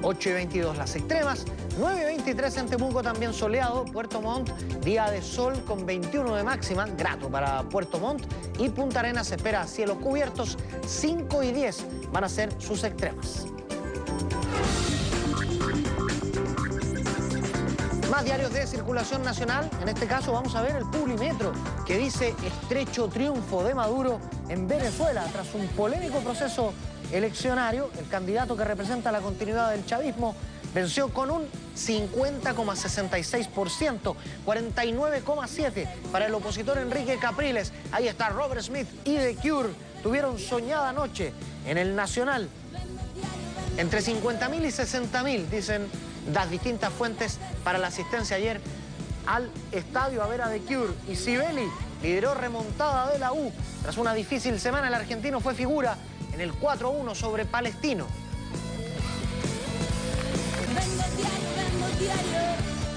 8 y 22 las extremas, 9 y 23 en Temuco también soleado, Puerto Montt, día de sol con 21 de máxima, grato para Puerto Montt, y Punta Arenas se espera cielos cubiertos, 5 y 10 van a ser sus extremas. Más diarios de circulación nacional, en este caso vamos a ver el Publimetro, que dice estrecho triunfo de Maduro en Venezuela. Tras un polémico proceso eleccionario, el candidato que representa la continuidad del chavismo venció con un 50,66%, 49,7% para el opositor Enrique Capriles. Ahí está Robert Smith y The Cure. Tuvieron soñada noche en el Nacional. Entre 50.000 y 60.000, dicen las distintas fuentes, para la asistencia ayer al estadio a ver a The Cure. Y Sibeli lideró remontada de la U. Tras una difícil semana, el argentino fue figura en el 4-1 sobre Palestino.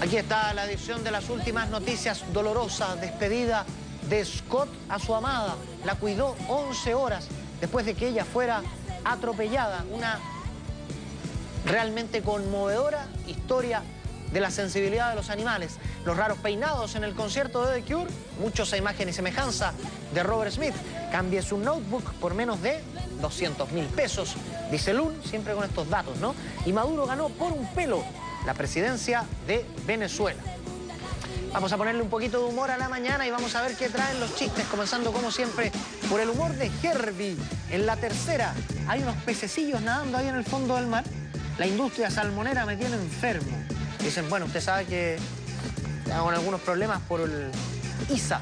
Aquí está la edición de las últimas noticias. Dolorosa despedida de Scott a su amada. La cuidó 11 horas después de que ella fuera atropellada. Una realmente conmovedora historia de la sensibilidad de los animales. Los raros peinados en el concierto de The Cure, muchos a imagen y semejanza de Robert Smith. Cambie su notebook por menos de 200.000 pesos, dice Lun, siempre con estos datos, ¿no? Y Maduro ganó por un pelo la presidencia de Venezuela. Vamos a ponerle un poquito de humor a la mañana y vamos a ver qué traen los chistes, comenzando como siempre por el humor de Herbie. En la tercera hay unos pececillos nadando ahí en el fondo del mar. La industria salmonera me tiene enfermo. Dicen, bueno, usted sabe que tengo algunos problemas por el ISA,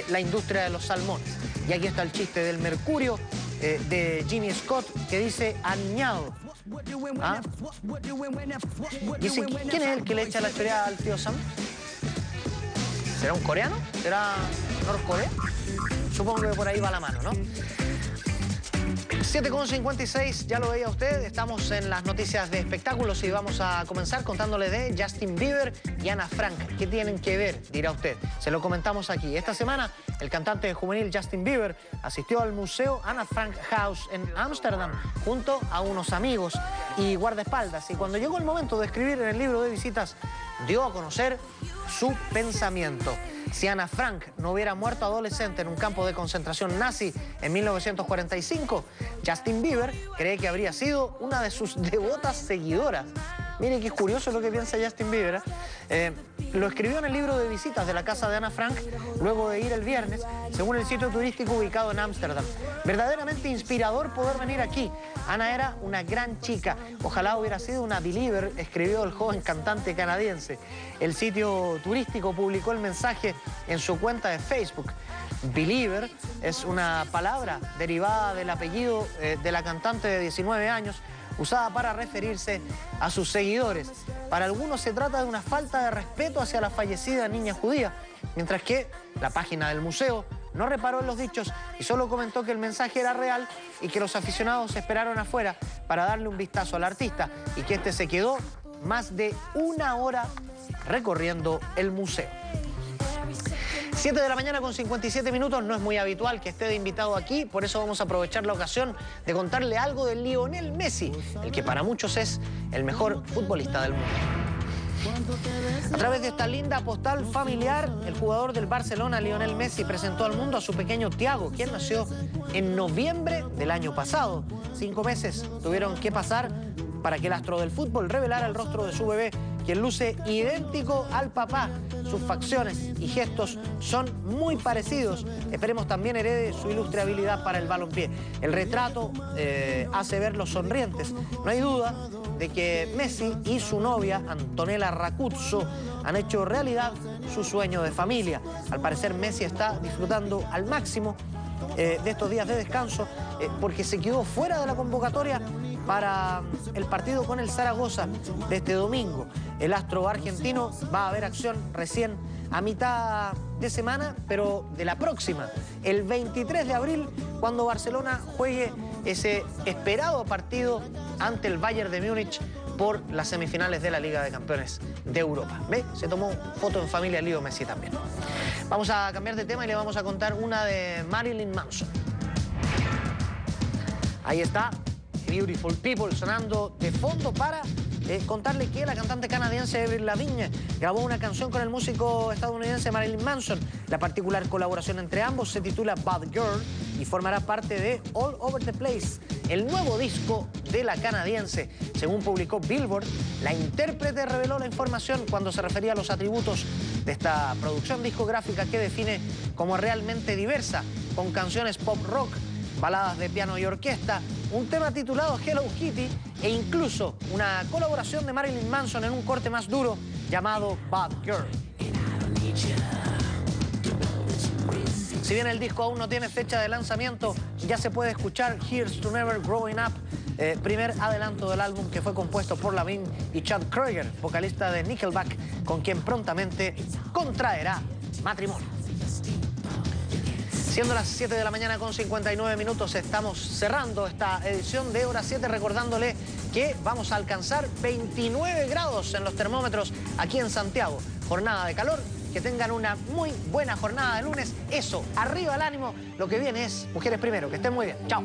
la industria de los salmones. Y aquí está el chiste del mercurio de Jimmy Scott, que dice aniñado. ¿Ah? Dice, ¿quién es el que le echa la choreada al tío Sam? ¿Será un coreano? ¿Será Norcorea? Supongo que por ahí va la mano, ¿no? 7:56, ya lo veía usted, estamos en las noticias de espectáculos y vamos a comenzar contándole de Justin Bieber y Ana Frank. ¿Qué tienen que ver? Dirá usted. Se lo comentamos aquí. Esta semana, el cantante juvenil Justin Bieber asistió al museo Ana Frank House en Ámsterdam junto a unos amigos y guardaespaldas. Y cuando llegó el momento de escribir en el libro de visitas, dio a conocer su pensamiento. Si Ana Frank no hubiera muerto adolescente en un campo de concentración nazi en 1945, Justin Bieber cree que habría sido una de sus devotas seguidoras. Mire qué curioso lo que piensa Justin Bieber. Lo escribió en el libro de visitas de la casa de Ana Frank luego de ir el viernes, según el sitio turístico ubicado en Ámsterdam. Verdaderamente inspirador poder venir aquí. Ana era una gran chica. Ojalá hubiera sido una believer, escribió el joven cantante canadiense. El sitio turístico publicó el mensaje en su cuenta de Facebook. Believer es una palabra derivada del apellido de la cantante de 19 años, usada para referirse a sus seguidores. Para algunos se trata de una falta de respeto hacia la fallecida niña judía, mientras que la página del museo no reparó en los dichos y solo comentó que el mensaje era real y que los aficionados esperaron afuera para darle un vistazo al artista y que este se quedó más de una hora recorriendo el museo. 7 de la mañana con 57 minutos, no es muy habitual que esté de invitado aquí, por eso vamos a aprovechar la ocasión de contarle algo de Lionel Messi, el que para muchos es el mejor futbolista del mundo. A través de esta linda postal familiar, el jugador del Barcelona, Lionel Messi, presentó al mundo a su pequeño Thiago, quien nació en noviembre del año pasado. 5 meses tuvieron que pasar para que el astro del fútbol revelara el rostro de su bebé, quien luce idéntico al papá. Sus facciones y gestos son muy parecidos. Esperemos también herede su ilustre habilidad para el balompié. El retrato hace verlos sonrientes. No hay duda de que Messi y su novia, Antonella Racuzzo, han hecho realidad su sueño de familia. Al parecer, Messi está disfrutando al máximo de estos días de descanso porque se quedó fuera de la convocatoria para el partido con el Zaragoza de este domingo. El astro argentino va a ver acción recién a mitad de semana, pero de la próxima, el 23 de abril, cuando Barcelona juegue ese esperado partido ante el Bayern de Múnich por las semifinales de la Liga de Campeones de Europa. ¿Ve? Se tomó foto en familia Leo Messi también. Vamos a cambiar de tema y le vamos a contar una de Marilyn Manson. Ahí está, Beautiful People, sonando de fondo para contarle que la cantante canadiense Avril Lavigne grabó una canción con el músico estadounidense Marilyn Manson. La particular colaboración entre ambos se titula Bad Girl y formará parte de All Over the Place, el nuevo disco de la canadiense. Según publicó Billboard, la intérprete reveló la información cuando se refería a los atributos de esta producción discográfica que define como realmente diversa, con canciones pop rock, baladas de piano y orquesta, un tema titulado Hello Kitty e incluso una colaboración de Marilyn Manson en un corte más duro llamado Bad Girl. Si bien el disco aún no tiene fecha de lanzamiento, ya se puede escuchar Here's to Never Growing Up, primer adelanto del álbum que fue compuesto por Lavigne y Chad Kroeger, vocalista de Nickelback, con quien prontamente contraerá matrimonio. Siendo las 7 de la mañana con 59 minutos, estamos cerrando esta edición de Hora 7, recordándole que vamos a alcanzar 29 grados en los termómetros aquí en Santiago. Jornada de calor, que tengan una muy buena jornada de lunes. Eso, arriba el ánimo, lo que viene es Mujeres Primero. Que estén muy bien. Chao.